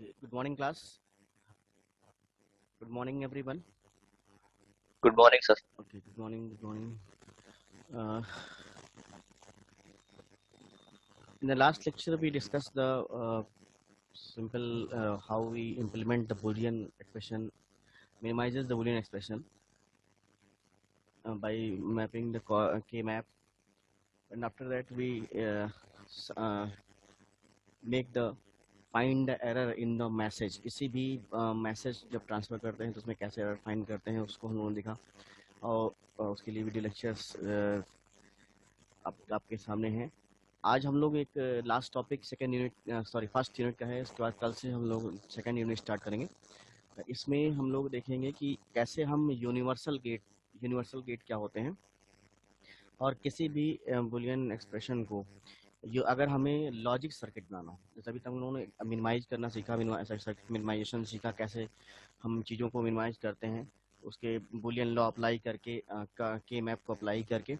Okay, good morning, class. Good morning, everyone. Good morning, sir. Okay, good morning. Good morning. Uh, in the last lecture, we discussed the simple how we implement the Boolean expression, minimizes the Boolean expression by mapping the K map, and after that we make the find error in the message. किसी भी message जब transfer करते हैं तो उसमें कैसे error find करते हैं उसको हम लोगों ने देखा। और उसके लिए वीडियो लेक्चर्स आपके सामने हैं। आज हम लोग एक last topic second unit sorry first unit का है। इसके बाद कल से हम लोग सेकेंड यूनिट स्टार्ट करेंगे। इसमें हम लोग देखेंगे कि कैसे हम यूनिवर्सल गेट क्या होते हैं, और किसी भी बुलियन एक्सप्रेशन को जो अगर हमें लॉजिक सर्किट बनाना हो, जैसे अभी तक हम लोगों ने मिनिमाइज करना सीखा, सर्किट मिनिमाइजेशन सीखा, कैसे हम चीज़ों को मिनिमाइज करते हैं उसके बुलियन लॉ अप्लाई करके के मैप को अप्लाई करके।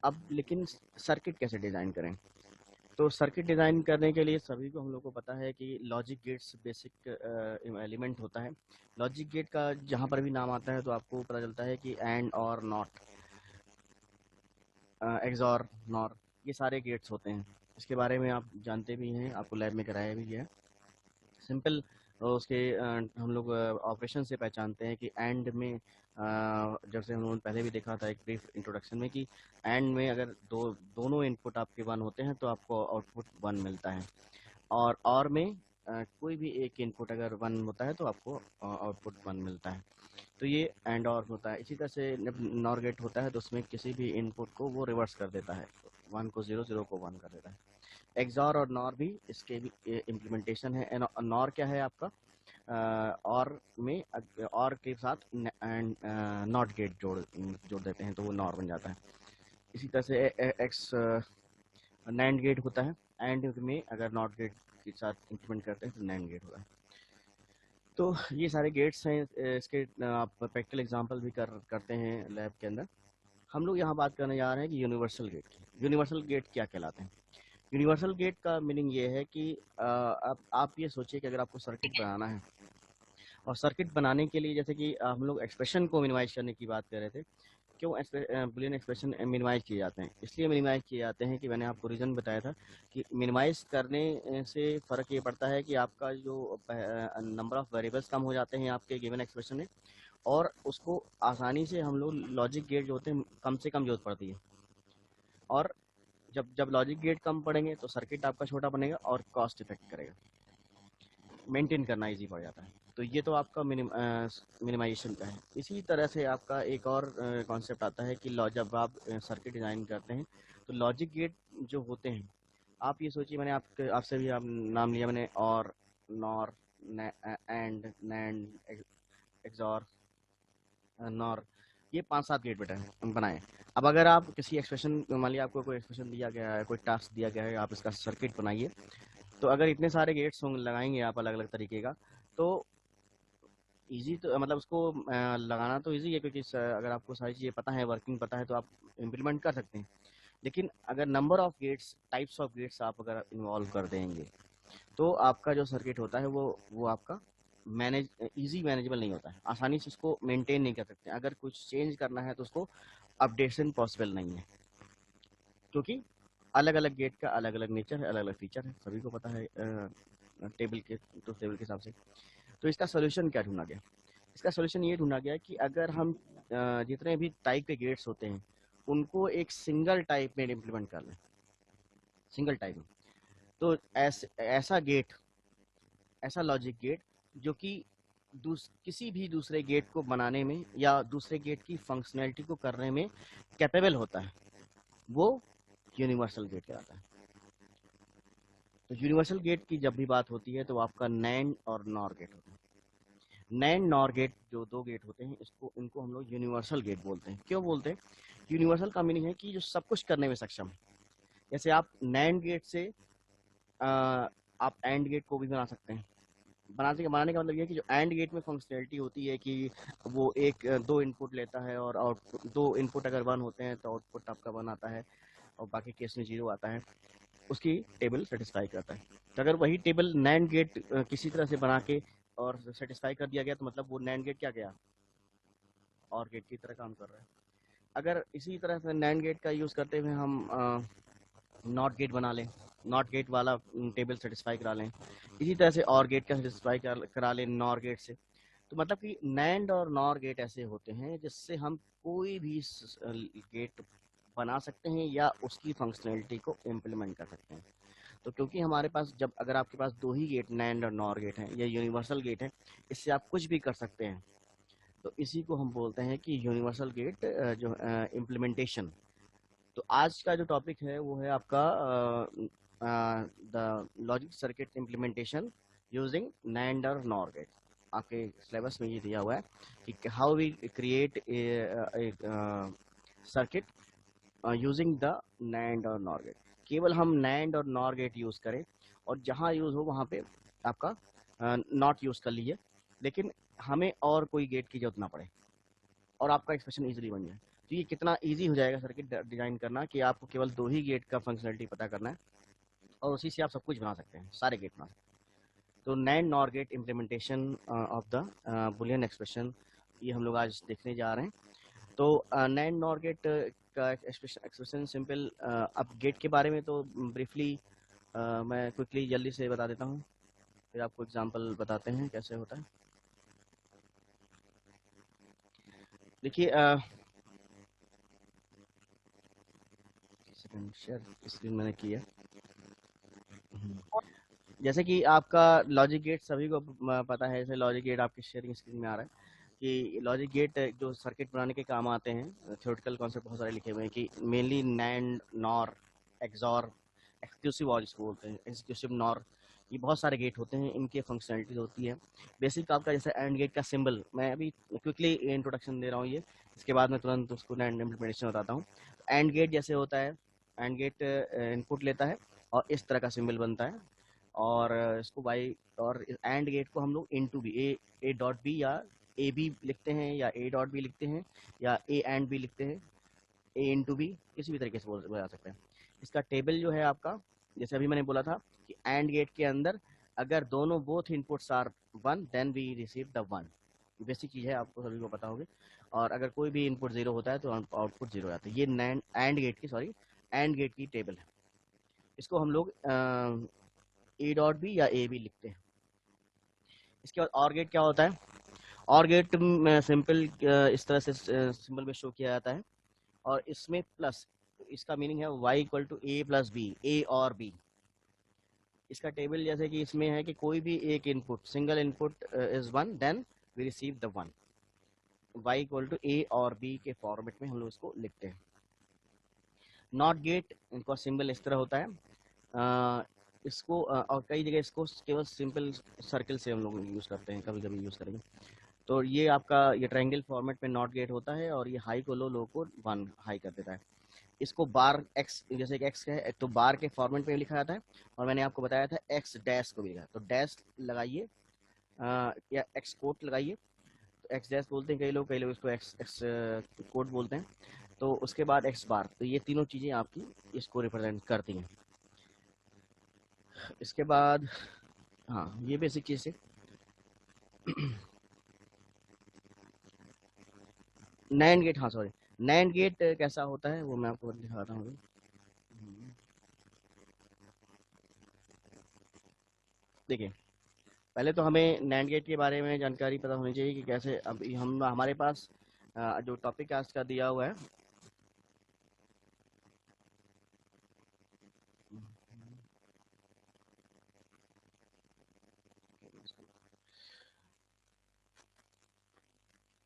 अब लेकिन सर्किट कैसे डिज़ाइन करें? तो सर्किट डिज़ाइन करने के लिए सभी को हम लोग को पता है कि लॉजिक गेट्स बेसिक एलिमेंट होता है। लॉजिक गेट का जहाँ पर भी नाम आता है तो आपको पता चलता है कि एंड और नॉट, एक्सॉर, नॉर, ये सारे गेट्स होते हैं। इसके बारे में आप जानते भी हैं, आपको लैब में कराया भी गया है। सिंपल उसके हम लोग ऑपरेशन से पहचानते हैं कि एंड में जैसे हम लोगों ने पहले भी देखा था एक ब्रीफ इंट्रोडक्शन में कि एंड में अगर दोनों इनपुट आपके 1 होते हैं तो आपको आउटपुट 1 मिलता है, और में कोई भी एक इनपुट अगर 1 होता है तो आपको आउटपुट 1 मिलता है। तो ये एंड और होता है। इसी तरह से जब नॉर गेट होता है तो उसमें किसी भी इनपुट को वो रिवर्स कर देता है, 1 को 0, 0 को 1 कर देता है। एक्सॉर और नॉर भी इसके भी इम्प्लीमेंटेशन है। नॉर क्या है आपका, और में और के साथ नॉट गेट जोड़ देते हैं तो वो नॉर बन जाता है। इसी तरह से एक्स नैंड गेट होता है, एंड में अगर नॉट गेट के साथ इंप्लीमेंट करते हैं तो नैंड गेट होता है। तो ये सारे गेट्स हैं। इसके आप प्रैक्टिकल एग्जांपल भी करते हैं लैब के अंदर। हम लोग यहाँ बात करने जा रहे हैं कि यूनिवर्सल गेट की। यूनिवर्सल गेट क्या कहलाते हैं? यूनिवर्सल गेट का मीनिंग ये है कि आप ये सोचिए कि अगर आपको सर्किट बनाना है, और सर्किट बनाने के लिए जैसे कि हम लोग एक्सप्रेशन को मिनिमाइज करने की बात कर रहे थे। क्यों बुलियन एक्सप्रेशन मिनिमाइज किए जाते हैं? इसलिए मिनिमाइज किए जाते हैं कि मैंने आपको रीज़न बताया था कि मिनिमाइज करने से फ़र्क ये पड़ता है कि आपका जो नंबर ऑफ़ वेरिएबल्स कम हो जाते हैं आपके गिवन एक्सप्रेशन में, और उसको आसानी से हम लोग लॉजिक गेट जो होते हैं कम से कम ज़रूरत पड़ती है। और जब जब लॉजिक गेट कम पड़ेंगे तो सर्किट आपका छोटा बनेगा और कॉस्ट इफेक्ट करेगा, मेंटेन करना इजी पड़ जाता है। तो ये तो आपका मिनिमाइजेशन का है। इसी तरह से आपका एक और कॉन्सेप्ट आता है कि जब आप सर्किट डिज़ाइन करते हैं तो लॉजिक गेट जो होते हैं, आप ये सोचिए, मैंने आपसे भी आप नाम लिया मैंने, और, nor, and, NAND, XOR, nor, ये 5-7 गेट बनाए। अब अगर आप किसी एक्सप्रेशन, मान लिया आपको कोई एक्सप्रेशन दिया गया है, कोई टास्क दिया गया है, आप इसका सर्किट बनाइए। तो अगर इतने सारे गेट्स लगाएंगे आप अलग अलग तरीके का, तो ईजी तो मतलब उसको लगाना तो ईजी है, क्योंकि अगर आपको सारी चीज़ें पता है, वर्किंग पता है, तो आप इम्प्लीमेंट कर सकते हैं। लेकिन अगर number of gates, types of gates आप अगर इन्वॉल्व कर देंगे तो आपका जो सर्किट होता है वो आपका मैनेजेबल नहीं होता है। आसानी से उसको मेंटेन नहीं कर सकते। अगर कुछ चेंज करना है तो उसको अपडेशन पॉसिबल नहीं है, क्योंकि अलग अलग गेट का अलग अलग नेचर है, अलग अलग फीचर है, सभी को पता है टेबल के हिसाब से। तो इसका सोल्यूशन क्या ढूंढा गया? इसका सोल्यूशन ये ढूंढा गया कि अगर हम जितने भी टाइप के गेट्स होते हैं उनको एक सिंगल टाइप में इम्प्लीमेंट कर लें, सिंगल टाइप में, तो ऐसा गेट, ऐसा लॉजिक गेट जो कि किसी भी दूसरे गेट को बनाने में या दूसरे गेट की फंक्शनैलिटी को करने में कैपेबल होता है, वो यूनिवर्सल गेट कहलाता है। तो यूनिवर्सल गेट की जब भी बात होती है तो आपका नैंड और नॉर गेट होता है। नैंड नॉर गेट जो दो गेट होते हैं, इसको इनको हम लोग यूनिवर्सल गेट बोलते हैं। क्यों बोलते हैं? यूनिवर्सल का मीनिंग है कि जो सब कुछ करने में सक्षम है। जैसे आप नैंड गेट से आप एंड गेट को भी बना सकते हैं। बनाने का मतलब ये है कि जो एंड गेट में फंक्शनैलिटी होती है कि वो दो इनपुट लेता है, और आउटपुट, दो इनपुट अगर 1 होते हैं तो आउटपुट आपका 1 आता है, और बाकी केस में 0 आता है। उसकी टेबल सेटिस्फाई करता है। तो अगर वही टेबल नैंड गेट किसी तरह से बना के और सेटिस्फाई कर दिया गया तो मतलब वो नैंड गेट क्या गया, और गेट की तरह काम कर रहा है। अगर इसी तरह से नैंड गेट का यूज़ करते हुए हम नॉट गेट बना लें, नॉट गेट वाला टेबल सेटिस्फाई करा लें, इसी तरह से और गेट का सेटिस्फाई करा लें नॉर गेट से, तो मतलब कि नैंड और नॉर गेट ऐसे होते हैं जिससे हम कोई भी गेट बना सकते हैं या उसकी फंक्शनैलिटी को इम्प्लीमेंट कर सकते हैं। तो क्योंकि हमारे पास जब अगर आपके पास दो ही गेट नैंड और नॉर गेट हैं या यूनिवर्सल गेट है, इससे आप कुछ भी कर सकते हैं। तो इसी को हम बोलते हैं कि यूनिवर्सल गेट जो इम्प्लीमेंटेशन। तो आज का जो टॉपिक है वो है आपका the logic circuit implementation using NAND और नॉर गेट। आपके सिलेबस में ये दिया हुआ है कि how we create circuit using the NAND और नॉर गेट। केवल हम नैंड और नॉर गेट यूज़ करें और जहाँ यूज़ हो वहाँ पे आपका नॉट यूज़ कर लीजिए, लेकिन हमें और कोई गेट की जरूरत ना पड़े और आपका एक्सप्रेशन इजीली बन जाए। तो ये कितना इजी हो जाएगा सर्किट डिजाइन करना कि आपको केवल दो ही गेट का फंक्शनलिटी पता करना है और उसी से आप सब कुछ बना सकते हैं, सारे गेट बना सकते हैं। तो NAND NOR gate implementation of the Boolean expression, ये हम लोग आज देखने जा रहे हैं। तो नैंड नॉर गेट का एक्सप्रेशन सिंपल। अब गेट के बारे में तो ब्रीफली मैं क्विकली जल्दी से बता देता हूँ, फिर आपको एग्जांपल बताते हैं कैसे होता है। देखिए शेयर स्क्रीन मैंने किया। जैसे कि आपका लॉजिक गेट सभी को पता है, जैसे लॉजिक गेट आपकी शेयरिंग स्क्रीन में आ रहा है कि लॉजिक गेट जो सर्किट बनाने के काम आते हैं, थ्योरेटिकल कॉन्सेप्ट बहुत सारे लिखे हुए हैं कि mainly NAND, nor, XOR, exclusive और इसको बोलते हैं एक्सक्लूसिव नॉर, ये बहुत सारे गेट होते हैं, इनके फंक्शनलिटीज होती है। बेसिक आपका जैसे एंड गेट का सिंबल, मैं अभी क्विकली इंट्रोडक्शन दे रहा हूँ ये, इसके बाद मैं तुरंत उसको एंड इम्प्लीमेंटेशन बताता हूँ। एंड गेट जैसे होता है, एंड गेट इनपुट लेता है और इस तरह का सिंबल बनता है, और इसको बाई और एंड गेट को हम लोग into B, A dot B या ए बी लिखते हैं या ए डॉट बी लिखते हैं या ए एंड बी लिखते हैं, ए इंटू बी, किसी भी तरीके से बोला सकते हैं। इसका टेबल जो है आपका, जैसे अभी मैंने बोला था कि एंड गेट के अंदर अगर दोनों both inputs are one then we receive the one, basic चीज़ है, आपको सभी को पता होगी। और अगर कोई भी इनपुट जीरो होता है तो आउटपुट जीरो आता है। ये नैंड एंड गेट की, सॉरी, एंड गेट की टेबल है। इसको हम लोग ए डॉट बी या ए बी लिखते हैं। इसके बाद और गेट क्या होता है, और गेट सिंपल इस तरह से सिंबल में शो किया जाता है और इसमें प्लस, इसका मीनिंग है y equal to A plus B, A और बी। इसका टेबल जैसे कि इसमें है कि कोई भी एक input, single input is one then we receive the one, y equal to A और बी के फॉर्मेट में हम लोग इसको लिखते हैं। नॉट गेट, इनका सिंबल इस तरह होता है, इसको और कई जगह इसको केवल सिंपल सर्कल से हम लोग यूज़ करते हैं, कभी कभी यूज़ करेंगे। तो ये आपका ये ट्रायंगल फॉर्मेट में नॉट गेट होता है और ये हाई को लो, लो को वन हाई कर देता है। इसको बार एक्स, जैसे एक एक्स है तो बार के फॉर्मेट में लिखा जाता है, और मैंने आपको बताया था एक्स डैश को भी लिखा है, तो डैश लगाइए या एक्स कोट लगाइए, तो एक्स डैश बोलते हैं कई लोग इसको एक्स एक्स कोट बोलते हैं। तो उसके बाद एक्स बार, तो ये तीनों चीज़ें आपकी इसको रिप्रेजेंट करती हैं। इसके बाद हाँ, ये बेसिक चीज़ है। नैंड गेट, हाँ सॉरी, नैंड गेट कैसा होता है वो मैं आपको दिखाता हूँ। देखिए, पहले तो हमें नैंड गेट के बारे में जानकारी पता होनी चाहिए कि कैसे। अब हम हमारे पास जो टॉपिक कास्ट का दिया हुआ है,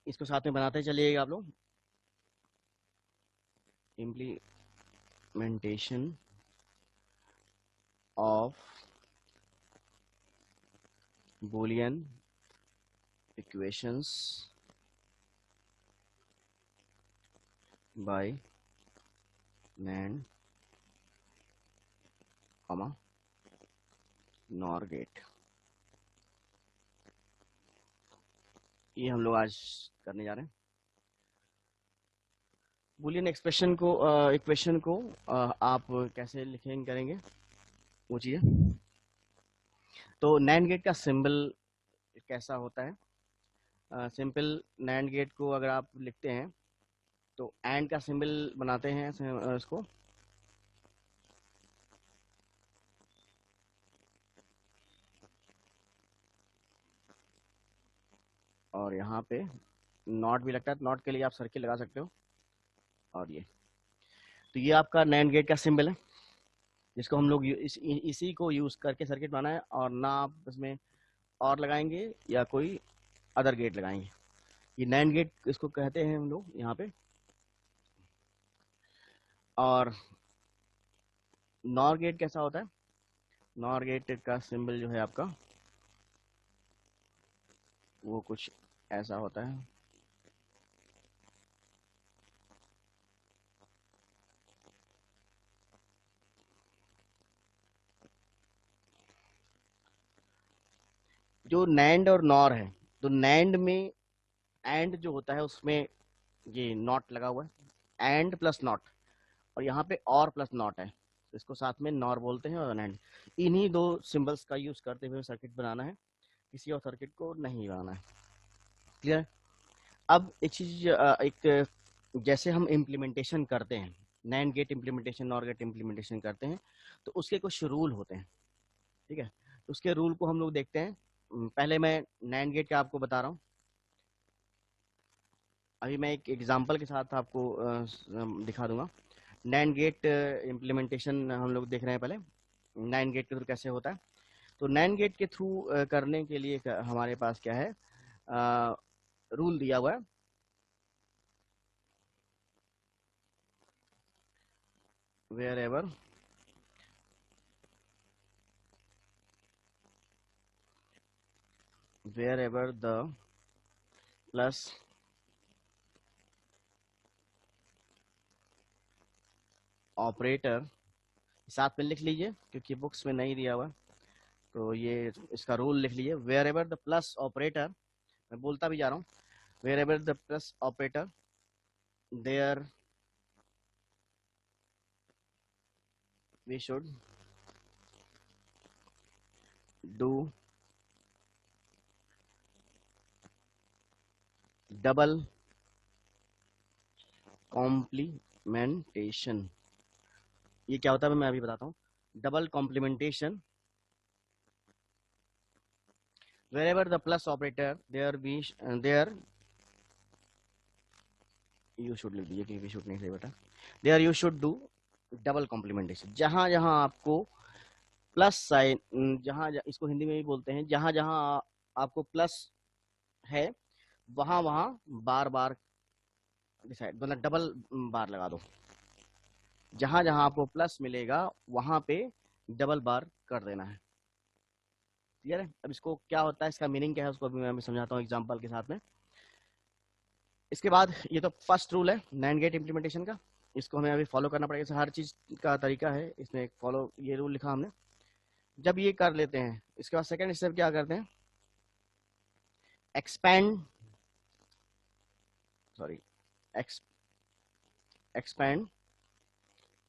इसको साथ में बनाते चलिएगा आप लोग। Implementation of Boolean equations by NAND comma NOR gate, ये हम लोग आज करने जा रहे हैं। बूलियन एक्सप्रेशन को इक्वेशन को आप कैसे लिखेंगे करेंगे, पूछिए। तो नैंड गेट का सिंबल कैसा होता है? सिंपल नैंड गेट को अगर आप लिखते हैं तो एंड का सिंबल बनाते हैं इसको, और यहाँ पे नॉट भी लगता है, नॉट के लिए आप सर्किल लगा सकते हो। और ये तो ये आपका नैंड गेट का सिंबल है, जिसको हम लोग इसी को यूज करके सर्किट बनाना है, और ना आप इसमें और लगाएंगे या कोई अदर गेट लगाएंगे। ये नैंड गेट इसको कहते हैं हम लोग यहाँ पे। और नॉर गेट कैसा होता है? नॉर गेट का सिंबल जो है आपका वो कुछ ऐसा होता है। जो नैंड और नॉर है, तो नैंड में एंड जो होता है उसमें ये नॉट लगा हुआ है, एंड प्लस नॉट, और यहाँ पे और प्लस नॉट है, तो इसको साथ में नॉर बोलते हैं और एंड। इन्हीं दो सिंबल्स का यूज करते हुए सर्किट बनाना है, किसी और सर्किट को नहीं बनाना है। क्लियर है? अब एक चीज, एक जैसे हम इम्प्लीमेंटेशन करते हैं, NAND gate implementation, NOR gate implementation करते हैं, तो उसके कुछ रूल होते हैं। ठीक है, तो उसके रूल को हम लोग देखते हैं। पहले मैं नैंड गेट का आपको बता रहा हूँ। अभी मैं एक एग्जांपल के साथ आपको दिखा दूंगा। नैंड गेट इम्प्लीमेंटेशन हम लोग देख रहे हैं पहले, नैंड गेट के थ्रू कैसे होता है। तो नैंड गेट के थ्रू करने के लिए हमारे पास क्या है, रूल दिया हुआ है। wherever wherever the plus operator, साथ में लिख लीजिए क्योंकि बुक्स में नहीं दिया हुआ, तो ये इसका रूल लिख लीजिए। Wherever the plus operator, मैं बोलता भी जा रहा हूँ, wherever the plus operator there we should do double complementation. ये क्या होता है मैं अभी बताता हूँ। Double complementation, wherever the plus operator there you should लिख दीजिए क्योंकि should नहीं सही बेटा, there you should do double complementation. जहां जहां आपको प्लस साइन, जहां इसको हिंदी में भी बोलते हैं, जहां जहां आपको प्लस है वहां वहां बार बार डिसाइड, मतलब डबल बार लगा दो। जहां जहां आपको प्लस मिलेगा वहां पे डबल बार कर देना है। क्लियर है? अब इसको क्या होता है, इसका मीनिंग क्या है, उसको भी मैं समझाता हूँ एग्जांपल के साथ में। इसके बाद ये तो फर्स्ट रूल है नैंड गेट इम्प्लीमेंटेशन का, इसको हमें अभी फॉलो करना पड़ेगा। हर चीज का तरीका है इसमें, फॉलो ये रूल लिखा हमने। जब ये कर लेते हैं, इसके बाद सेकंड स्टेप क्या करते हैं, expand, sorry, expand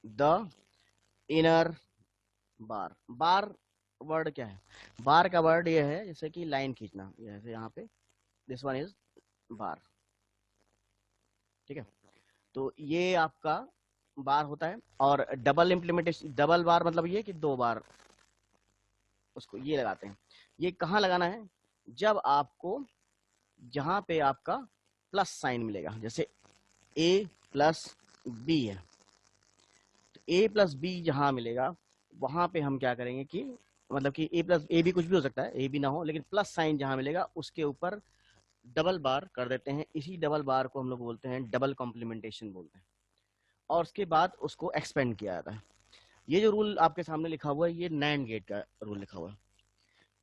the inner bar. Bar word क्या है? बार का वर्ड ये है जैसे कि लाइन खींचना, जैसे यहाँ पे दिस वन इज बार। ठीक है, तो ये आपका बार होता है। और डबल इम्प्लीमेंटेशन, डबल बार मतलब ये कि दो बार उसको ये लगाते हैं। ये कहाँ लगाना है? जब आपको जहां पे आपका प्लस साइन मिलेगा, जैसे ए प्लस बी है, तो ए प्लस बी जहां मिलेगा वहां पे हम क्या करेंगे कि, मतलब कि ए प्लस ए भी कुछ भी हो सकता है, ए भी ना हो, लेकिन प्लस साइन जहां मिलेगा उसके ऊपर डबल बार कर देते हैं। इसी डबल बार को हम लोग बोलते हैं डबल कॉम्प्लीमेंटेशन बोलते हैं, और उसके बाद उसको एक्सपेंड किया जाता है। ये जो रूल आपके सामने लिखा हुआ है ये नैंड गेट का रूल लिखा हुआ है।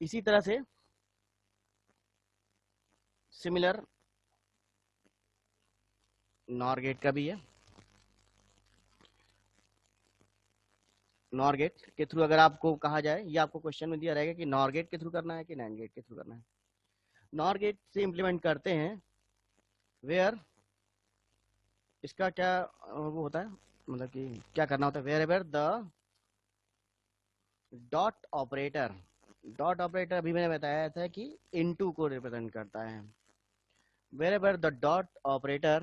इसी तरह से सिमिलर नॉर गेट का भी है। नॉर गेट के थ्रू अगर आपको कहा जाए, ये आपको क्वेश्चन में दिया रहेगा कि नॉर गेट के थ्रू करना है कि नैंड गेट के थ्रू करना है। नॉर गेट से इंप्लीमेंट करते हैं वेयर, इसका क्या वो होता है, मतलब कि क्या करना होता है, wherever the dot operator अभी मैंने बताया था कि इनटू को रिप्रेजेंट करता है। wherever the dot operator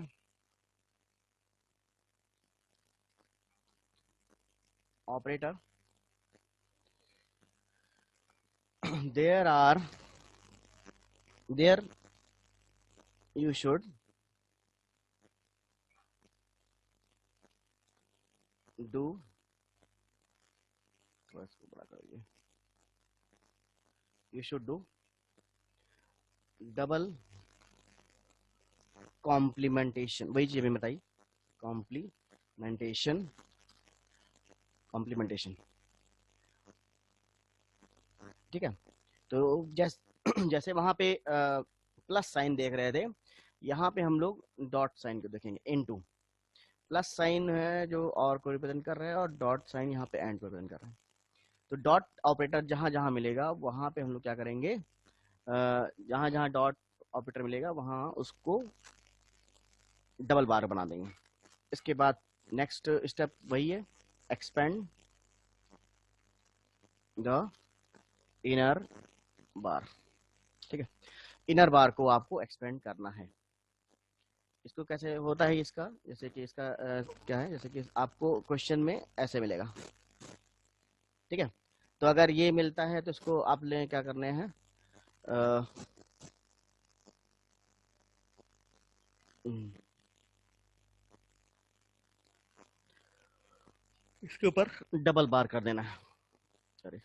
there you should do, इसको बड़ा करिए, you should do double complementation, वही चीज अभी बताई, कॉम्प्लीमेंटेशन, कॉम्प्लीमेंटेशन, ठीक है। तो जैसे वहां पे प्लस साइन देख रहे थे, यहाँ पे हम लोग डॉट साइन को देखेंगे, इनटू प्लस साइन है जो और को रिप्रेजेंट कर रहा है, और डॉट साइन यहाँ पे एंड को रिप्रेजेंट कर रहा है। तो डॉट ऑपरेटर जहां जहां मिलेगा वहां पे हम लोग क्या करेंगे, जहां जहां डॉट ऑपरेटर मिलेगा वहां उसको डबल बार बना देंगे। इसके बाद नेक्स्ट स्टेप वही है, एक्सपेंड द इनर बार, ठीक है। इनर बार को आपको एक्सपेंड करना है। इसको कैसे होता है इसका, जैसे कि इसका क्या है, जैसे कि आपको क्वेश्चन में ऐसे मिलेगा, ठीक है। तो अगर ये मिलता है तो इसको आप ले क्या करने हैं, इसके ऊपर डबल बार कर देना है। सॉरी,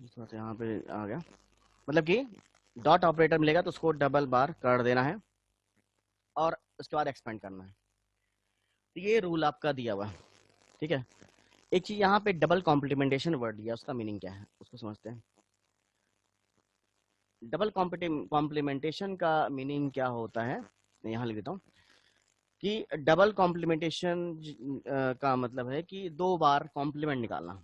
थोड़ा सा यहाँ पे आ गया, मतलब कि डॉट ऑपरेटर मिलेगा तो उसको डबल बार कर देना है और उसके बाद एक्सपेंड करना है। तो ये रूल आपका दिया हुआ है, ठीक है। एक चीज यहाँ पे डबल कॉम्प्लीमेंटेशन वर्ड दिया, उसका मीनिंग क्या है उसको समझते हैं। डबल कॉम्प्लीमेंटेशन का मीनिंग क्या होता है, मैं यहाँ लिख देता हूँ कि डबल कॉम्प्लीमेंटेशन का मतलब है कि दो बार कॉम्प्लीमेंट निकालना।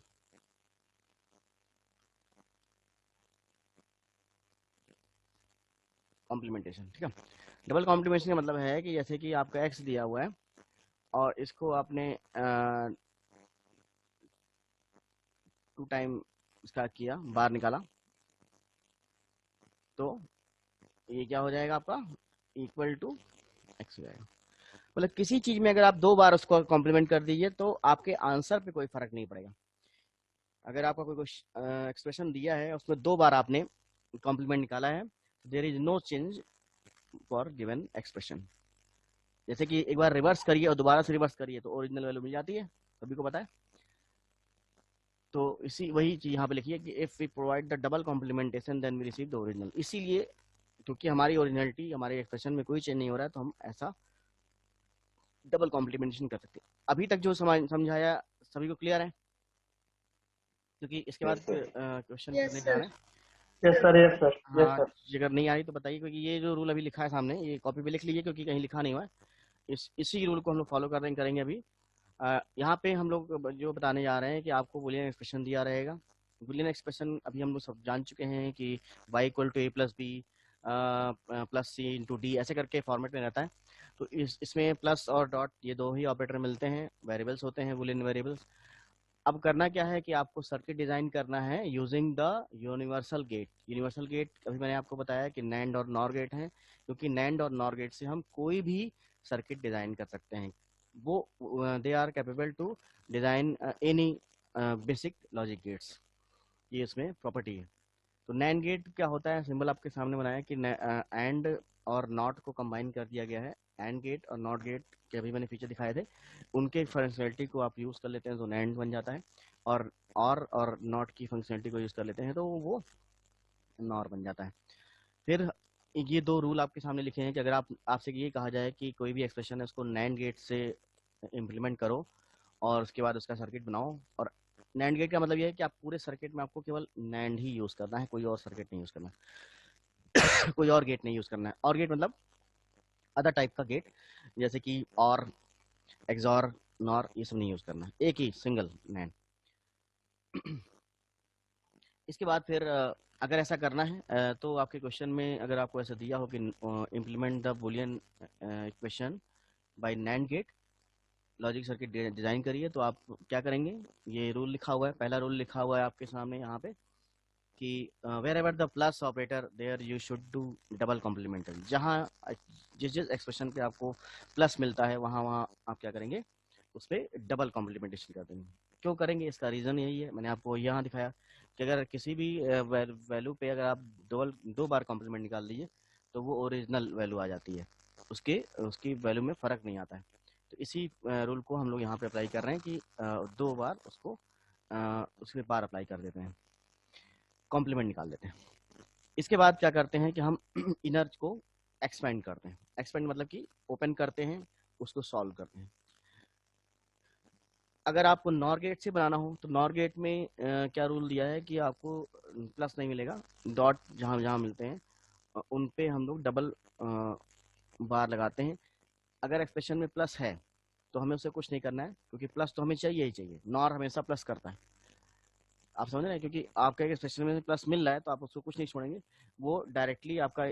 कॉम्प्लीमेंटेशन, ठीक है। डबल कॉम्प्लीमेंटेशन का मतलब है कि जैसे कि आपका एक्स दिया हुआ है और इसको आपने 2 टाइम इसका किया, बार निकाला, तो ये क्या हो जाएगा आपका, इक्वल टू एक्स हो जाएगा। मतलब किसी चीज में अगर आप दो बार उसको कॉम्प्लीमेंट कर दीजिए तो आपके आंसर पे कोई फर्क नहीं पड़ेगा। अगर आपका कोई एक्सप्रेशन दिया है उसमें दो बार आपने कॉम्प्लीमेंट निकाला है, there is no change for given expression. जैसे कि एक बार रिवर्स करिए और दोबारा से रिवर्स करिए तो ओरिजिनल वैल्यू मिल जाती है, सभी को पता है। तो इसी वही चीज यहाँ पे लिखी है कि if we provide the double complementation then we receive the original. इसीलिए क्योंकि हमारी ओरिजिनलिटी, हमारे एक्सप्रेशन में कोई चेंज नहीं हो रहा है, तो हम ऐसा डबल कॉम्प्लीमेंटेशन कर सकते हैं। अभी तक जो समझाया सभी को क्लियर है, क्योंकि इसके बाद क्वेश्चन करने जा रहे हैं। Yes sir, yes sir, yes हाँ, सर। अगर नहीं आ रही तो बताइए, क्योंकि ये जो रूल अभी लिखा है सामने, ये कॉपी पे लिख लीजिए क्योंकि कहीं लिखा नहीं हुआ है। इसी रूल को हम लोग फॉलो करेंगे अभी। यहाँ पे हम लोग जो बताने जा रहे हैं कि आपको बूलियन एक्सप्रेशन दिया रहेगा। बूलियन एक्सप्रेशन अभी हम लोग सब जान चुके हैं कि y equal to a plus B plus C into D, ऐसे करके फॉर्मेट में रहता है। तो इसमें प्लस और डॉट ये दो ही ऑपरेटर मिलते हैं, वेरिएबल्स होते हैं, बूलियन वेरिएबल्स। अब करना क्या है कि आपको सर्किट डिजाइन करना है using the universal gate. Universal gate अभी मैंने आपको बताया कि नैंड और नॉर गेट है, क्योंकि नैंड और नॉर गेट से हम कोई भी सर्किट डिजाइन कर सकते हैं। वो they are capable to design any basic logic gates, ये इसमें प्रॉपर्टी है। तो नैंड गेट क्या होता है, सिंबल आपके सामने बनाया कि एंड और नॉट को कंबाइन कर दिया गया है। एंड गेट और नॉट गेट के अभी मैंने फीचर दिखाए थे, उनके फंक्शनलिटी को आप यूज कर लेते हैं तो नैंड बन जाता है, और नॉट की फंक्शनलिटी को यूज कर लेते हैं तो वो नॉर बन जाता है। फिर ये दो रूल आपके सामने लिखे हैं कि अगर आपसे ये कहा जाए कि कोई भी एक्सप्रेशन है उसको नैंड गेट से इम्प्लीमेंट करो और उसके बाद उसका सर्किट बनाओ, और नैंड गेट का मतलब ये है कि आप पूरे सर्किट में आपको केवल नैंड ही यूज करना है, कोई और सर्किट नहीं यूज करना है। कोई और गेट नहीं यूज करना है। और गेट मतलब अदर टाइप का गेट, जैसे कि और, एक्सॉर, नॉर, ये सब नहीं यूज करना है, एक ही सिंगल नैंड। इसके बाद फिर अगर ऐसा करना है तो आपके क्वेश्चन में अगर आपको ऐसा दिया हो कि implement the Boolean equation by NAND gate logic circuit design करिए, तो आप क्या करेंगे, ये रूल लिखा हुआ है, पहला रूल लिखा हुआ है आपके सामने यहाँ पे कि wherever the plus operator there you should do double complementary. जहाँ जिस जिस एक्सप्रेशन पे आपको प्लस मिलता है वहाँ वहाँ आप क्या करेंगे, उस पर डबल कॉम्प्लीमेंटेशन कर देंगे। क्यों करेंगे, इसका रीज़न यही है, मैंने आपको यहाँ दिखाया कि अगर किसी भी वैल्यू पे अगर आप दो बार कॉम्प्लीमेंट निकाल दीजिए तो वो ओरिजिनल वैल्यू आ जाती है, उसके उसकी वैल्यू में फ़र्क नहीं आता है। तो इसी रूल को हम लोग यहाँ पे अप्लाई कर रहे हैं कि दो बार उसको उसके बार अप्लाई कर देते हैं, कॉम्प्लीमेंट निकाल देते हैं। इसके बाद क्या करते हैं कि हम इनर को एक्सपेंड करते हैं। एक्सपेंड मतलब कि ओपन करते हैं, उसको सॉल्व करते हैं। अगर आपको नॉर गेट से बनाना हो तो नॉर गेट में क्या रूल दिया है कि आपको प्लस नहीं मिलेगा, डॉट जहाँ जहाँ मिलते हैं उन पे हम लोग डबल बार लगाते हैं। अगर एक्सप्रेशन में प्लस है तो हमें उसे कुछ नहीं करना है, क्योंकि प्लस तो हमें चाहिए ही चाहिए, नॉर हमेशा प्लस करता है। आप समझ रहे हैं, क्योंकि आपका एक्सप्रेशन में प्लस मिल रहा है तो आप उसको कुछ नहीं छोड़ेंगे, वो डायरेक्टली आपका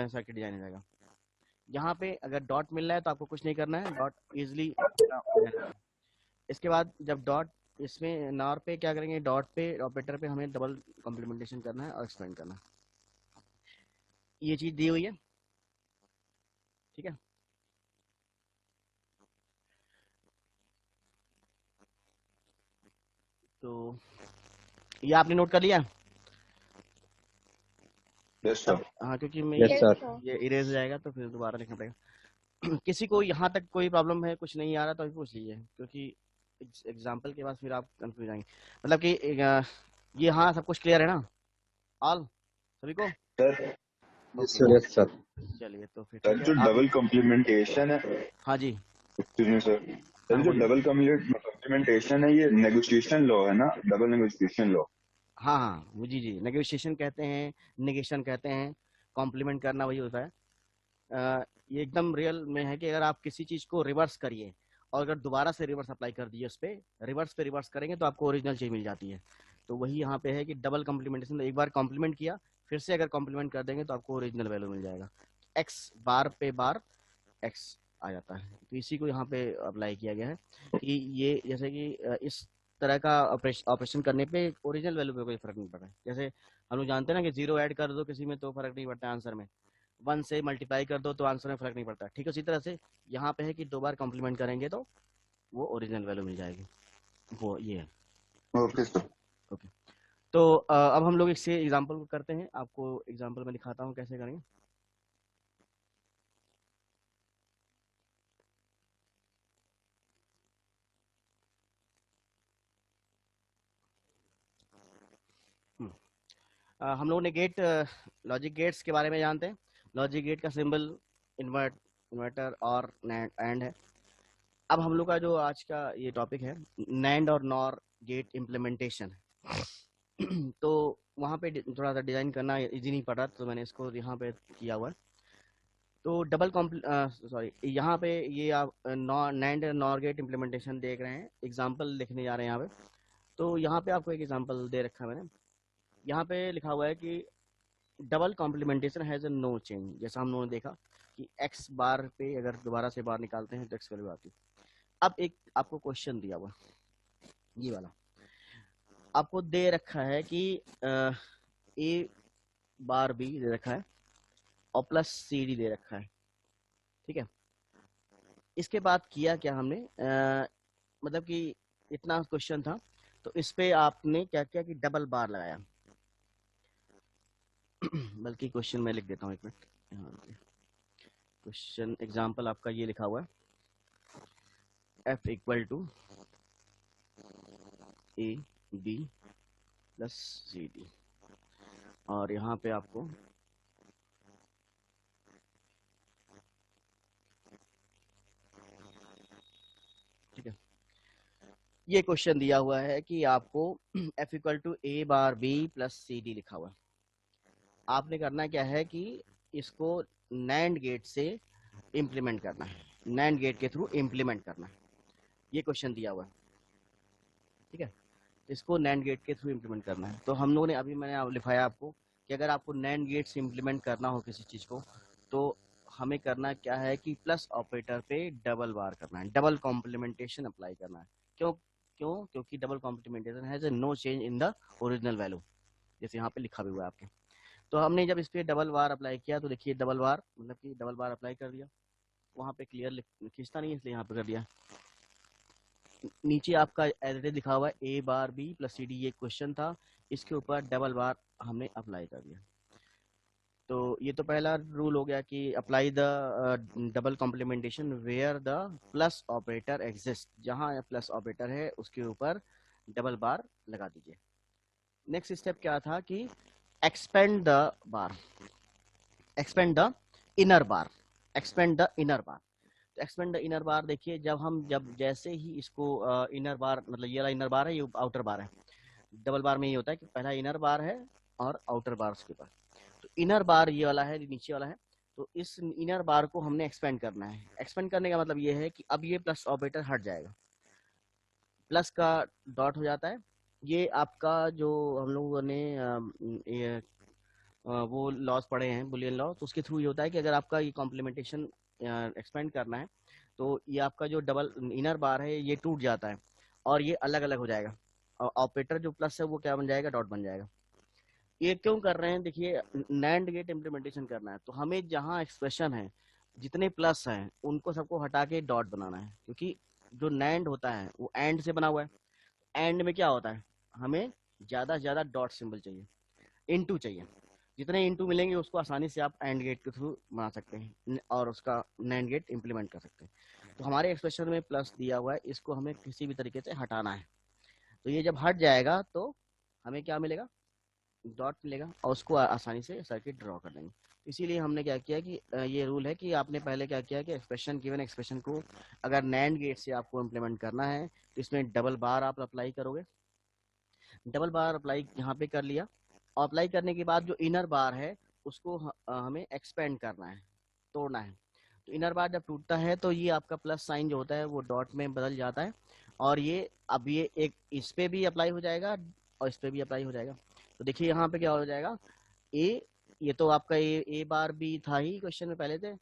सर्किट डिजाइन हो जाएगा। यहाँ पे अगर डॉट मिल रहा है तो आपको कुछ नहीं करना है, डॉट इजिली। इसके बाद जब डॉट इसमें नॉर पे क्या करेंगे, डॉट पे ऑपरेटर पे हमें डबल कॉम्प्लीमेंटेशन करना है और एक्सपेंड करना है। ये चीज दी हुई है, ठीक है। तो ये आपने नोट कर लिया। Yes sir. हाँ, क्योंकि मैं यस सर। ये इरेज हो जाएगा तो फिर दोबारा लिखना पड़ेगा। किसी को यहाँ तक कोई प्रॉब्लम है, कुछ नहीं आ रहा तो अभी पूछ लीजिए, क्योंकि एग्जाम्पल के बाद फिर आप कंफ्यूज आएंगे। मतलब कि ये, हाँ सब कुछ क्लियर है ना, ऑल सभी को? Sir yes okay, sir. Yes sir. चलिए तो फिर सर ठीक है जो आप। डबल कॉम्प्लीमेंटेशन है, हाँ जी, एक्सक्यूज मी सर, हाँ सर जो बोलिए। डबल कॉम्प्लीमेंटेशन है ये नेगोशिएशन लॉ है ना, डबल नेगोशिएशन लॉ। हाँ हाँ जी जी, नेगोशिएशन कहते हैं, नेगेशन कहते हैं, कॉम्प्लीमेंट करना वही होता है। ये एकदम रियल में है कि अगर आप किसी चीज़ को रिवर्स करिए और अगर दोबारा से रिवर्स अप्लाई कर दिए उस पर, रिवर्स पे रिवर्स करेंगे तो आपको ओरिजिनल चीज़ मिल जाती है। तो वही यहाँ पे है कि डबल कॉम्प्लीमेंटेशन, एक बार कॉम्प्लीमेंट किया फिर से अगर कॉम्प्लीमेंट कर देंगे तो आपको ओरिजिनल वैल्यू मिल जाएगा, एक्स बार पे बार एक्स आ जाता है। तो इसी को यहाँ पे अप्लाई किया गया है कि ये जैसे कि इस तरह का ऑपरेशन करने पे ओरिजिनल वैल्यू पे कोई फर्क नहीं पड़ रहा है। जैसे हम लोग जानते हैं ना कि जीरो ऐड कर दो किसी में तो फर्क नहीं पड़ता आंसर में, वन से मल्टीप्लाई कर दो तो आंसर में फर्क नहीं पड़ता। ठीक है, उसी तरह से यहाँ पे है कि दो बार कॉम्प्लीमेंट करेंगे तो वो ओरिजिनल वैल्यू मिल जाएगी, वो ये है। Okay sir. ओके, तो अब हम लोग इससे एग्जांपल को करते हैं, आपको एग्जांपल में दिखाता हूँ कैसे करेंगे। हम लोगों ने गेट लॉजिक गेट्स के बारे में जानते हैं। लॉजिक गेट का सिंबल इन्वर्टर और एंड है। अब हम लोग का जो आज का ये टॉपिक है नैंड और नॉर गेट इम्प्लीमेंटेशन। तो वहाँ पे थोड़ा सा डिजाइन करना इजी नहीं पड़ रहा, तो मैंने इसको यहाँ पे किया हुआ है। तो डबल सॉरी, यहाँ पे ये आप नैंड नॉर गेट इम्प्लीमेंटेशन देख रहे हैं, एग्जाम्पल लिखने जा रहे हैं यहाँ पे। तो यहाँ पे आपको एक एग्जाम्पल दे रखा है मैंने, यहाँ पे लिखा हुआ है कि double complementation has no change. जैसा हम लोगों ने देखा कि एक्स बार पे अगर दोबारा से बार निकालते हैं तो एक्स वैल्यू आती है। अब एक आपको क्वेश्चन दिया हुआ, ये वाला आपको दे रखा है कि ए बार बी दे रखा है और प्लस सी डी दे रखा है, ठीक है। इसके बाद किया क्या हमने, मतलब कि इतना क्वेश्चन था तो इस पे आपने क्या किया कि डबल बार लगाया। बल्कि क्वेश्चन मैं लिख देता हूँ, एक मिनट। क्वेश्चन एग्जाम्पल आपका ये लिखा हुआ है, F equal to A B plus C D, और यहाँ पे आपको ठीक है ये क्वेश्चन दिया हुआ है कि आपको F equal to A bar B plus C D लिखा हुआ है। आपने करना क्या है कि इसको नैंड गेट से इम्प्लीमेंट करना है, नैंड गेट के थ्रू इम्प्लीमेंट करना है। ये क्वेश्चन दिया हुआ है, ठीक है। तो इसको नैंड गेट के थ्रू इम्प्लीमेंट करना है। तो हम लोगों ने अभी मैंने लिखाया आपको कि अगर आपको नैंड गेट से इम्प्लीमेंट करना हो किसी चीज़ को, तो हमें करना क्या है कि प्लस ऑपरेटर पे डबल बार करना है, डबल कॉम्प्लीमेंटेशन अप्लाई करना है। क्यों क्यों क्योंकि double complementation has no change in the original value, जैसे यहाँ पे लिखा भी हुआ है आपके। तो हमने जब इस पर डबल बार अप्लाई किया तो देखिए डबल बार मतलब कि डबल बार अप्लाई कर दिया, वहाँ पे क्लियर खींचता नहीं है इसलिए यहाँ पे कर दिया। नीचे आपका एज लिखा हुआ है ए bar B plus C D, ये क्वेश्चन था, इसके ऊपर डबल बार हमने अप्लाई कर दिया। तो ये तो पहला रूल हो गया कि apply the double complementation where the plus operator exist, जहाँ प्लस ऑपरेटर है उसके ऊपर डबल बार लगा दीजिए। नेक्स्ट स्टेप क्या था कि expand the bar, expand the inner bar, expand the inner bar. तो एक्सपेंड द इनर बार देखिए, जब जैसे ही इसको इनर बार, मतलब ये वाला इनर बार है, ये आउटर बार है। डबल बार में ये होता है कि पहला इनर बार है और आउटर बार उसके ऊपर। तो इनर बार ये वाला है, नीचे वाला है, तो इस इनर बार को हमने एक्सपेंड करना है। एक्सपेंड करने का मतलब ये है कि अब ये प्लस ऑपरेटर हट जाएगा, प्लस का डॉट हो जाता है। ये आपका जो हम लोगों ने वो लॉस पढ़े हैं, बुलियन लॉ, तो उसके थ्रू ये होता है कि अगर आपका ये कॉम्प्लीमेंटेशन एक्सपेंड करना है तो ये आपका जो डबल इनर बार है ये टूट जाता है और ये अलग अलग हो जाएगा, और ऑपरेटर जो प्लस है वो क्या बन जाएगा, डॉट बन जाएगा। ये क्यों कर रहे हैं, देखिए नैंड गेट इम्प्लीमेंटेशन करना है तो हमें जहाँ एक्सप्रेशन है जितने प्लस हैं उनको सबको हटा के डॉट बनाना है, क्योंकि जो नैंड होता है वो एंड से बना हुआ है। एंड में क्या होता है, हमें ज्यादा से ज्यादा डॉट सिंबल चाहिए, इनटू चाहिए। जितने इनटू मिलेंगे उसको आसानी से आप एंड गेट के थ्रू बना सकते हैं और उसका नैंड गेट इम्प्लीमेंट कर सकते हैं। तो हमारे एक्सप्रेशन में प्लस दिया हुआ है, इसको हमें किसी भी तरीके से हटाना है। तो ये जब हट जाएगा तो हमें क्या मिलेगा, डॉट मिलेगा, और उसको आसानी से सर्किट ड्रॉ कर देंगे। इसीलिए हमने क्या किया कि ये रूल है कि आपने पहले क्या किया कि एक्सप्रेशन, गिवन एक्सप्रेशन को अगर नैंड गेट से आपको इम्प्लीमेंट करना है तो इसमें डबल बार आप अप्लाई करोगे। डबल बार अप्लाई यहाँ पे कर लिया, और अप्लाई करने के बाद जो इनर बार है उसको हमें एक्सपेंड करना है, तोड़ना है। तो इनर बार जब टूटता है तो ये आपका प्लस साइन जो होता है वो डॉट में बदल जाता है, और ये अब ये एक इस पे भी अप्लाई हो जाएगा और इस पे भी अप्लाई हो जाएगा। तो देखिए यहाँ पे क्या हो जाएगा, ए, ये तो आपका ए बार बी था ही क्वेश्चन में पहले थे,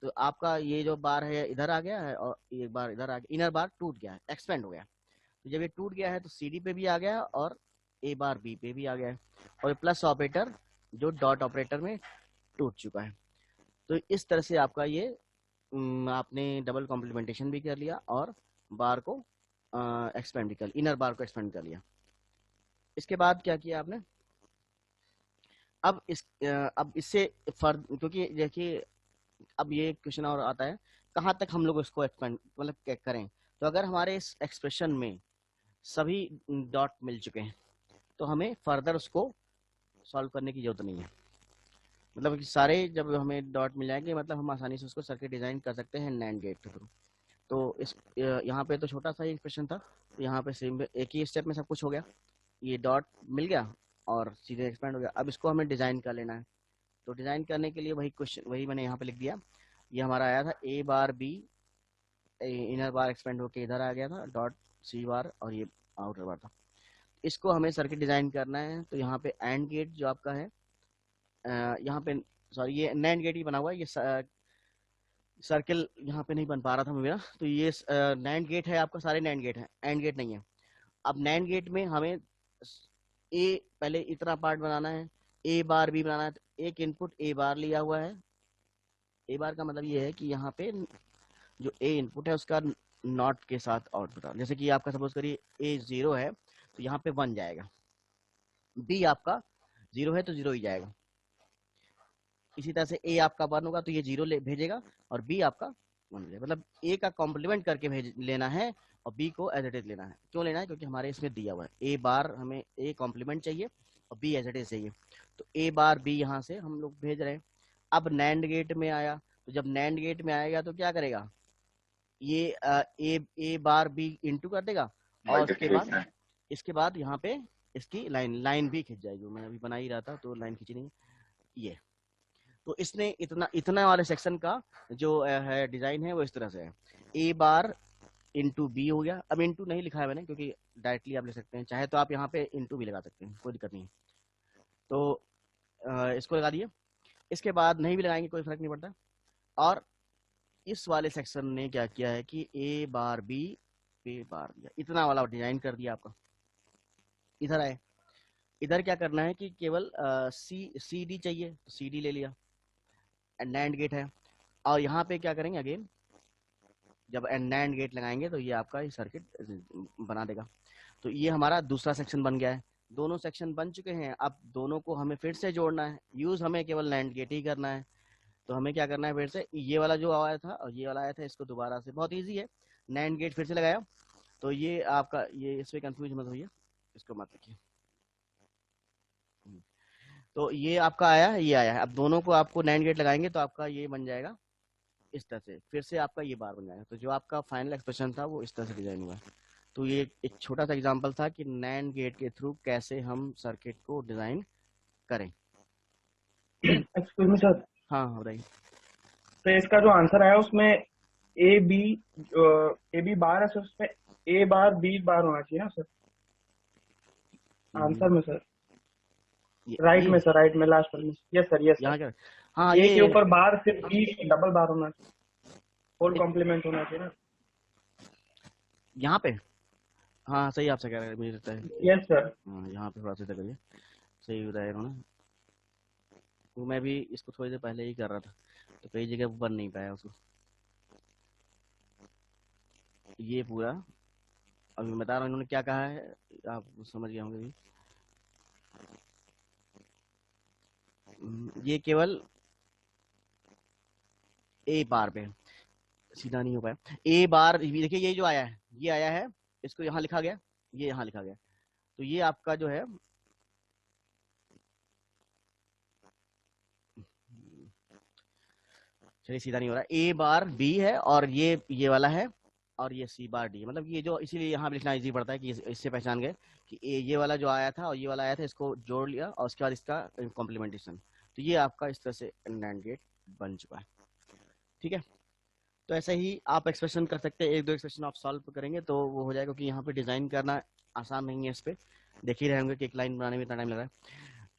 तो आपका ये जो बार है इधर आ गया है और ये बार इधर आ गया, इनर बार टूट गया है, एक्सपेंड हो गया। तो जब ये टूट गया है तो सी डी पे भी आ गया है और ए बार बी पे भी आ गया है, और प्लस ऑपरेटर जो डॉट ऑपरेटर में टूट चुका है। तो इस तरह से आपका ये आपने डबल कॉम्प्लीमेंटेशन भी कर लिया और बार को एक्सपेंड भी कर, इनर बार को एक्सपेंड कर लिया। इसके बाद क्या किया आपने, अब इससे फर्द, क्योंकि देखिए अब ये क्वेश्चन और आता है कहाँ तक हम लोग इसको एक्सपेंड मतलब करें। तो अगर हमारे इस एक्सप्रेशन में सभी डॉट मिल चुके हैं तो हमें फर्दर उसको सॉल्व करने की जरूरत नहीं है, मतलब कि सारे जब हमें डॉट मिल जाएंगे मतलब हम आसानी से उसको सर्किट डिजाइन कर सकते हैं नैंड गेट के थ्रू। तो इस यहाँ पे तो छोटा सा ही एक्सप्रेशन था, तो यहाँ पे सेम एक ही स्टेप में सब कुछ हो गया, ये डॉट मिल गया और सीधे एक्सपेंड हो गया। अब इसको हमें डिजाइन कर लेना है, तो डिजाइन करने के लिए वही क्वेश्चन, वही मैंने यहाँ पे लिख दिया। ये हमारा आया था ए bar B, inner bar expand होके इधर आ गया था डॉट सी बार, और ये आउटर बार था। इसको हमें सर्किट डिजाइन करना है, तो यहाँ पे एंड गेट जो आपका है, यहाँ पे सॉरी ये नैंड गेट ही बना हुआ है, ये सर्किल यहाँ पे नहीं बन पा रहा था मेरा, तो ये नैंड गेट है आपका, सारे नैंड गेट है, एंड गेट नहीं है। अब नैंड गेट में हमें ए पहले इतना पार्ट बनाना है, ए बार भी बनाना है, तो एक इनपुट ए बार लिया हुआ है। ए बार का मतलब ये है कि यहाँ पे जो ए इनपुट है उसका नॉट के साथ आउटपुट आ, जैसे कि आपका सपोज करिए ए 0 है तो यहाँ पे 1 जाएगा, बी आपका 0 है तो 0 ही जाएगा। इसी तरह से ए आपका 1 होगा तो ये 0 भेजेगा और बी आपका 1 भेजेगा, मतलब ए का कॉम्प्लीमेंट करके भेज लेना है और बी को एज इट इज लेना है। क्यों लेना है, क्योंकि हमारे इसमें दिया हुआ है ए बार, हमें ए कॉम्प्लीमेंट चाहिए और बी एज इट इज चाहिए, तो ए बार बी यहाँ से हम लोग भेज रहे हैं। अब नैंड गेट में आया, तो जब नैंड गेट में आएगा तो क्या करेगा, ये ए बार बी इंटू कर देगा, और इसके बाद यहाँ पे इसकी लाइन भी खिंच जाएगी। मैं अभी बना ही रहा था तो लाइन खींची नहीं, ये तो इसने इतना वाले सेक्शन का जो है डिजाइन है वो इस तरह से है, ए बार इंटू बी हो गया। अब इंटू नहीं लिखा है मैंने क्योंकि डायरेक्टली आप लिख सकते हैं, चाहे तो आप यहाँ पे इंटू भी लगा सकते हैं, कोई दिक्कत नहीं है। तो इसको लगा दिए। इसके बाद नहीं भी लगाएंगे कोई फर्क नहीं पड़ता। और इस वाले सेक्शन ने क्या किया है कि ए बार बी पे बार दिया, इतना वाला डिजाइन कर दिया आपका। इधर आए, इधर क्या करना है कि केवल सी डी चाहिए तो सी डी ले लिया, नैंड गेट है। और यहाँ पे क्या करेंगे अगेन, जब नैंड गेट लगाएंगे तो ये आपका सर्किट बना देगा। तो ये हमारा दूसरा सेक्शन बन गया है। दोनों सेक्शन बन चुके हैं, अब दोनों को हमें फिर से जोड़ना है। यूज हमें केवल नैंड गेट ही करना है। तो हमें क्या करना है, फिर से ये वाला जो आया था और ये वाला आया था, इसको दोबारा से, बहुत ईजी है, नैंड गेट फिर से लगाया। तो ये आपका, ये इसमें कंफ्यूज मत होइए, इसको मत लिखिए। तो ये आपका आया है, ये आया है। अब दोनों को आपको नैंड गेट लगाएंगे तो आपका ये बन जाएगा इस तरह से, फिर से आपका ये बार बन जाएगा। तो जो आपका फाइनल एक्सप्रेशन था वो इस तरह से डिजाइन हुआ है। तो ये एक छोटा सा एग्जांपल था कि नैंड गेट के थ्रू कैसे हम सर्किट को डिजाइन करें। एक्सक्यूज मी सर, हाँ हाँ बताइए। तो इसका जो आंसर आया उसमें ए बी बार है सर, उसमें ए बार बी बार होना चाहिए ना सर आंसर में सर? राइट में सर, राइट में लास्ट में। यस सर, यस यहाँ सर। क्या, हाँ ए ये के ऊपर बार फिर बी डबल बार होना चाहिए, होल कॉम्प्लीमेंट होना चाहिए ना। यहाँ पे, हाँ सही आपसे कह रहे हैं, मुझे लगता है। Yes sir. हाँ यहाँ पे थोड़ा सा करिए, सही बताया उन्होंने। तो मैं भी इसको थोड़ी देर पहले ही कर रहा था, तो कई जगह बन नहीं पाया उसको। ये पूरा अभी मैं बता रहा हूँ इन्होंने क्या कहा है, आप समझ गए होंगे भी। ये केवल ए बार पे, सीधा नहीं हो पाया। ए बार देखिए, ये जो आया है, ये आया है, इसको यहाँ लिखा गया, ये यहाँ लिखा गया। तो ये आपका जो है, चलिए सीधा नहीं हो रहा, ए बार बी है और ये वाला है और ये सी बार डी, मतलब ये जो, इसीलिए यहाँ पे लिखना इजी पड़ता है कि इससे पहचान गए कि ये वाला जो आया था और ये वाला आया था, इसको जोड़ लिया और उसके बाद इसका कॉम्प्लीमेंटेशन। तो ये आपका इस तरह से नैंड गेट बन चुका है। ठीक है, तो ऐसे ही आप एक्सप्रेशन कर सकते हैं, एक दो एक्सप्रेशन आप सॉल्व करेंगे तो वो हो जाएगा, क्योंकि यहाँ पे डिजाइन करना आसान नहीं है। इस पे देख ही रहे होंगे कि एक लाइन बनाने में इतना टाइम लग रहा है।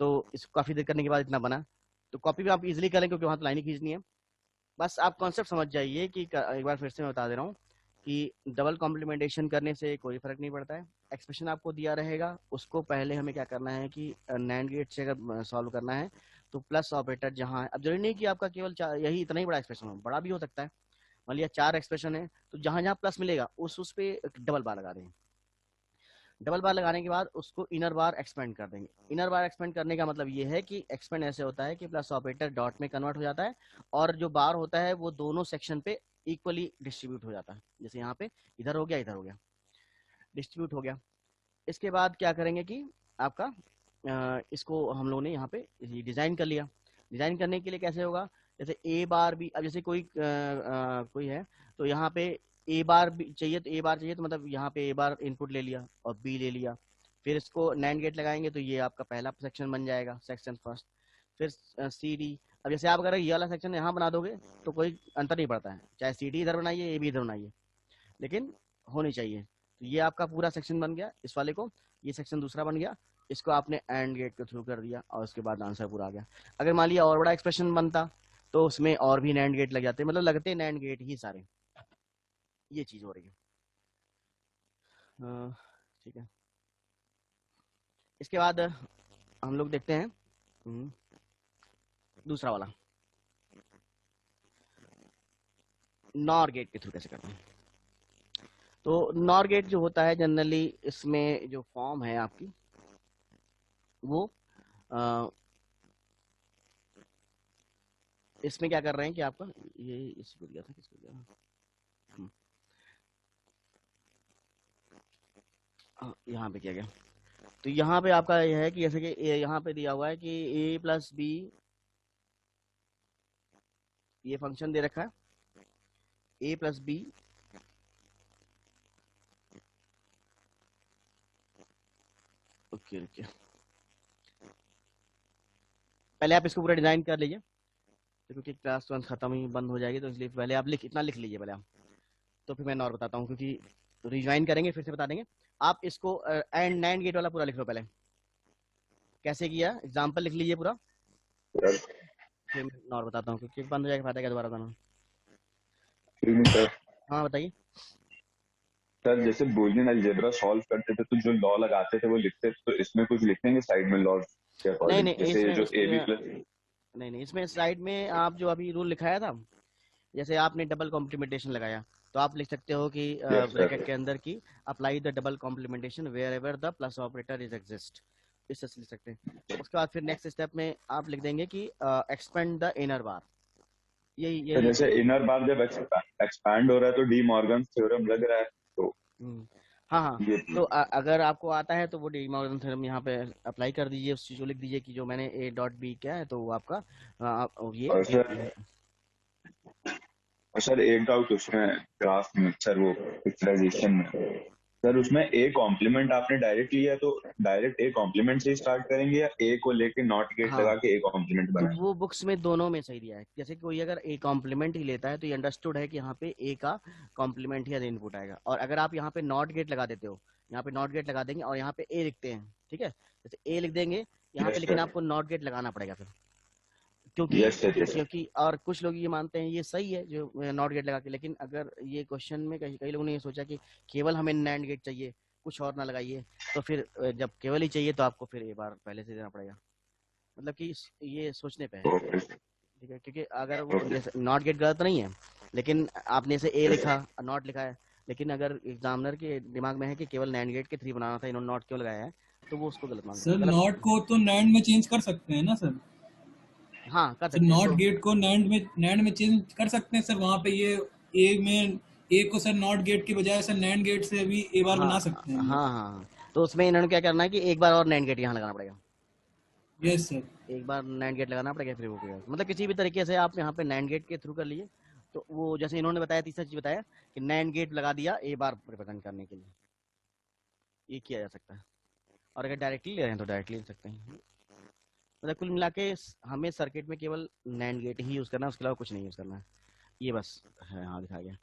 तो इसको काफी देर करने के बाद इतना बना। तो कॉपी भी आप इजिली करें क्योंकि वहाँ तो लाइन ही खींचनी है। बस आप कॉन्सेप्ट समझ जाइए कि एक बार फिर से मैं बता दे रहा हूँ कि डबल कॉम्प्लीमेंटेशन करने से कोई फर्क नहीं पड़ता है। एक्सप्रेशन आपको दिया रहेगा, उसको पहले हमें क्या करना है कि नैंड गेट से अगर सॉल्व करना है तो प्लस ऑपरेटर जहाँ है, अब जरूरी नहीं कि आपका केवल यही इतना ही बड़ा एक्सप्रेशन हो, बड़ा भी हो सकता है। मान लिया 4 एक्सप्रेशन है तो जहां जहां प्लस मिलेगा उस पे डबल बार लगा देंगे। डबल बार लगाने के बाद उसको इनर बार एक्सपेंड कर देंगे। इनर बार एक्सपेंड करने का मतलब ये है कि एक्सपेंड ऐसे होता है कि प्लस ऑपरेटर डॉट में कन्वर्ट हो जाता है और जो बार होता है वो दोनों सेक्शन पे इक्वली डिस्ट्रीब्यूट हो जाता है। जैसे यहाँ पे इधर हो गया, इधर हो गया, डिस्ट्रीब्यूट हो गया। इसके बाद क्या करेंगे कि आपका इसको हम लोगों ने यहाँ पे डिजाइन कर लिया। डिजाइन करने के लिए कैसे होगा, जैसे ए बार भी, अब जैसे कोई है तो यहाँ पे ए बार भी चाहिए, तो ए बार चाहिए तो मतलब यहाँ पे ए बार इनपुट ले लिया और बी ले लिया। फिर इसको नैंड गेट लगाएंगे तो ये आपका पहला सेक्शन बन जाएगा, सेक्शन फर्स्ट। फिर सी डी, अब जैसे आप अगर ये वाला सेक्शन यहाँ बना दोगे तो कोई अंतर नहीं पड़ता है, चाहे सी डी इधर बनाइए, ए भी इधर बनाइए, लेकिन होनी चाहिए। तो ये आपका पूरा सेक्शन बन गया इस वाले को, ये सेक्शन दूसरा बन गया, इसको आपने एंड गेट के थ्रू कर दिया और उसके बाद आंसर पूरा आ गया। अगर मान लिया और बड़ा एक्सप्रेशन बनता तो उसमें और भी नैंड गेट लग जाते, मतलब लगते नैंड गेट ही सारे। ये चीज हो रही है। ठीक है, इसके बाद हम लोग देखते हैं दूसरा वाला, नॉर गेट के थ्रू कैसे करते हैं। तो नॉर गेट जो होता है जनरली, इसमें जो फॉर्म है आपकी वो इसमें क्या कर रहे हैं कि आपका ये इसको दिया था, किसको दिया था, यहाँ पे किया गया। तो यहाँ पे आपका यह है कि जैसे कि यहाँ पे दिया हुआ है कि ए प्लस बी, ये फंक्शन दे रखा है ए प्लस बी ओके ओके। पहले आप इसको पूरा डिजाइन कर लीजिए, तो क्योंकि क्लास 1 खत्म ही बंद हो जाएगी तो इसलिए पहले आप इतना लिख लीजिए पहले आप। तो फिर मैं नॉर बताता हूँ, क्योंकि रिज्वाइन करेंगे फिर से बता देंगे। आप इसको एंड नैंड गेट वाला पूरा लिख लो पहले, कैसे किया एग्जाम्पल लिख लीजिए पूरा, सर फिर मैं नॉर बताता हूँ, क्योंकि बंद हो जाएगा, फायदा क्या दोबारा बताना। ठीक है सर। हाँ बताइए। सर जैसे बुलियन अलजेब्रा सॉल्व करते थे तो जो लॉ लगाते थे वो लिखते थे, तो इसमें कुछ लिखेंगे साइड में लॉ के नहीं अकॉर्डिंग, नहीं, जैसे इसमें जो ए बी इसमें प्लस। नहीं नहीं, इसमें साइड में आप जो अभी रूल लिखाया था, जैसे आपने डबल कॉम्प्लीमेंटेशन लगाया, तो आप लिख सकते हो कि यस ब्रैकेट सर। के अंदर की apply the double complementation wherever the plus operator is exist, इस तरह से लिख सकते हैं। उसके बाद फिर नेक्स्ट स्टेप में आप लिख देंगे कि एक्सपेंड द इनर बार, यही तो यही जैसे यही। इनर बार जब एक्सपैंड हो रहा है तो डी मॉर्गन थ्योरम लग रहा है, तो हम्म, हाँ हाँ। ये। तो अगर आपको आता है तो वो डी मॉर्गन थ्योरम यहाँ पे अप्लाई कर दीजिए, उस चीज को लिख दीजिए कि जो मैंने ए डॉट बी किया है, तो वो आपका ये और बी सर, एक डाउट उसमें ग्राफ में सर, वो पिक्चराइजेशन में सर, उसमें ए कॉम्प्लीमेंट आपने डायरेक्ट लिया तो डायरेक्ट ए कॉम्प्लीमेंट से स्टार्ट करेंगे या ए को लेके नॉट गेट लगा हाँ, के ए कॉम्प्लीमेंट तो बनाएंगे? वो बुक्स में दोनों में सही दिया है। जैसे कोई अगर ए कॉम्प्लीमेंट ही लेता है तो ये अंडरस्टूड है कि यहाँ पे ए का कॉम्प्लीमेंट ही इनपुट आएगा, और अगर आप यहाँ पे नॉट गेट लगा देते हो, यहाँ पे नॉट गेट लगा देंगे और यहाँ पे ए लिखते हैं, ठीक है, जैसे ए लिख देंगे यहाँ पे, यस लेकिन सर। आपको नॉट गेट लगाना पड़ेगा फिर, क्योंकि यस सर। यस क्योंकि और कुछ लोग ये मानते हैं ये सही है जो नॉट गेट लगा के, लेकिन अगर ये क्वेश्चन में कई कई लोगों ने ये सोचा कि केवल हमें नैंड गेट चाहिए, कुछ और ना लगाइए, तो फिर जब केवल ही चाहिए तो आपको फिर एक बार पहले से देना पड़ेगा, मतलब कि ये सोचने पे है। ओके। ठीक है, क्योंकि अगर वो ओके। जैसे नॉट गेट गलत नहीं है, लेकिन आपने इसे ए लिखा नॉट लिखा है, लेकिन अगर एग्जामिनर के दिमाग में है कि केवल नैंड गेट के थ्री बनाना था, इन्होंने नॉट क्यों लगाया है, तो वो उसको गलत मान सर गलत। नॉट को तो नैंड में चेंज कर सकते हैं ना सर? हाँ कर सर सकते हैं नॉट इसको। गेट को नैंड में चेंज कर सकते हैं सर, वहां पे ये ए में ए को सर नॉट गेट की बजाय सर नैंड गेट से भी ए बार हाँ बना सकते हाँ हैं ये। हाँ हाँ। तो उसमें इन्होंने क्या करना है कि एक बार और नैंड गेट यहाँ लगाना पड़ेगा, यस सर। एक बार नैंड गेट लगाना पड़ेगा, फिर वो किया, मतलब किसी भी तरीके से आप यहाँ पे नैंड गेट के थ्रू कर लिए, तो वो जैसे इन्होंने बताया, तीसरा चीज बताया कि नैंड गेट लगा दिया ए बार रिप्रेजेंट करने के लिए, ये किया जा सकता है। और अगर डायरेक्टली ले रहे हैं तो डायरेक्टली ले सकते हैं। मतलब कुल मिला के हमें सर्किट में केवल नैंड गेट ही यूज करना है, उसके अलावा कुछ नहीं यूज करना है, ये बस है। हाँ दिखा गया।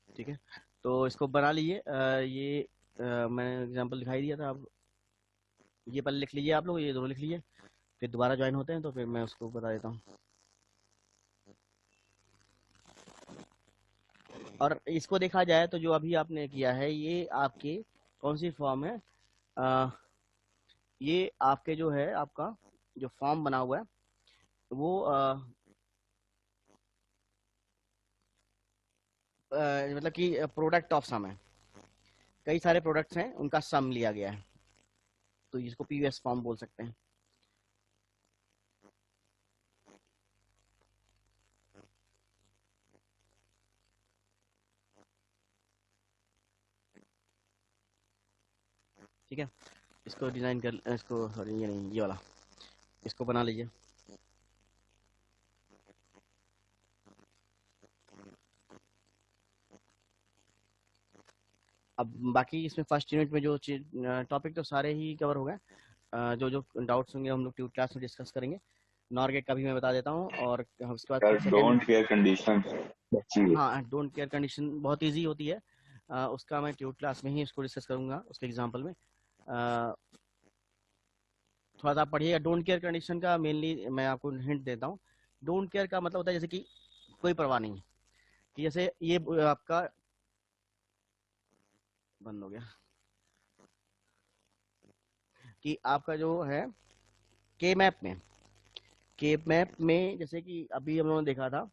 ठीक है, तो इसको बना लीजिए। ये मैंने एग्जांपल दिखाई दिया था, आप ये पहले लिख लीजिए, आप लोग ये दोनों लिख लीजिए, फिर दोबारा ज्वाइन होते हैं तो फिर मैं उसको बता देता हूँ। और इसको देखा जाए तो जो अभी आपने किया है ये आपकी कौन सी फॉर्म है, अ, ये आपके जो है आपका जो फॉर्म बना हुआ है वो मतलब कि प्रोडक्ट ऑफ सम है, कई सारे प्रोडक्ट्स हैं उनका सम लिया गया है, तो इसको पीवीएस फॉर्म बोल सकते हैं। ठीक है, इसको डिजाइन कर, इसको सॉरी ये नहीं, ये वाला, इसको बना लीजिए। अब बाकी इसमें फर्स्ट यूनिट में जो टॉपिक तो सारे ही कवर हो गए, जो जो डाउट्स होंगे हम लोग ट्यूब क्लास में डिस्कस करेंगे। नॉर्गेट का भी मैं बता देता हूँ, और उसके बाद सर फिर सेकेंड। डोंट केयर कंडीशन अच्छी है। हाँ, डोंट केयर कंडीशन बहुत इजी होती है, उसका मैं ट्यूब क्लास में ही इसको डिस्कस करूंगा उसके एग्जाम्पल में। थोड़ा सा आप पढ़िएगा। डोंट केयर कंडीशन का मेनली मैं आपको हिंट देता हूँ। डोंट केयर का मतलब होता है जैसे कि कोई परवाह नहीं, कि जैसे ये आपका बंद हो गया, कि आपका जो है के मैप में जैसे कि अभी हम लोगों ने देखा था,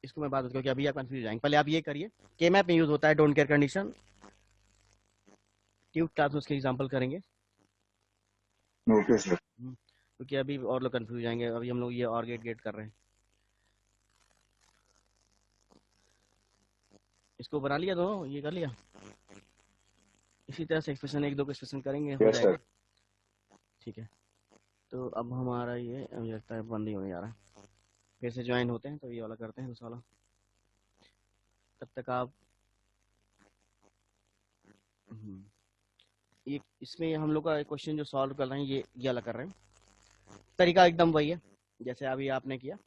इसको मैं बात क्योंकि अभी आप कंफ्यूज जाएंगे, पहले आप ये करिए। के मैप में यूज होता है don't care condition, tube class में उसके एग्जाम्पल करेंगे। Okay sir. क्योंकि अभी और लोग कंफ्यूज जाएंगे, अभी हम लोग ये और गेट गेट कर रहे हैं। इसको बना लिया दोनों, ये कर लिया, इसी तरह से एक्सप्रेशन एक दो को एक्सप्रेशन करेंगे, हो यस जाएगा। सर। ठीक है, तो अब हमारा ये मुझे लगता है बंद ही होने जा रहा है, फिर से ज्वाइन होते हैं तो ये वाला करते हैं दूसरा वाला, तब तक आप ये इसमें हम लोग का क्वेश्चन जो सॉल्व कर रहे हैं ये वाला कर रहे हैं, तरीका एकदम वही है जैसे अभी आपने किया।